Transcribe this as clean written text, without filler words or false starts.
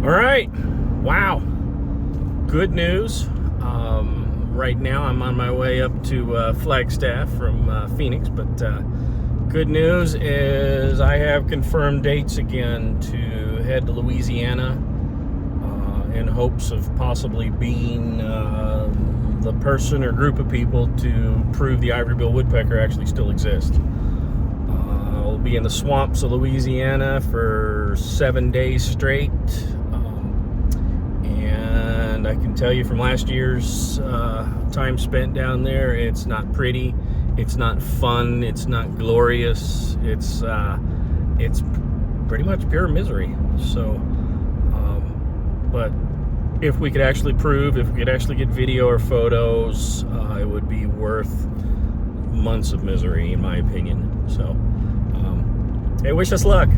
All right. Wow. Good news. Right now I'm on my way up to Flagstaff from Phoenix, but good news is I have confirmed dates again to head to Louisiana in hopes of possibly being the person or group of people to prove the Ivory-Billed Woodpecker actually still exists. I'll be in the swamps of Louisiana for 7 days straight. And I can tell you from last year's time spent down there, it's not pretty, it's not fun, it's not glorious, it's pretty much pure misery. So, but if we could actually prove, if we could actually get video or photos, it would be worth months of misery, in my opinion. So, hey, wish us luck.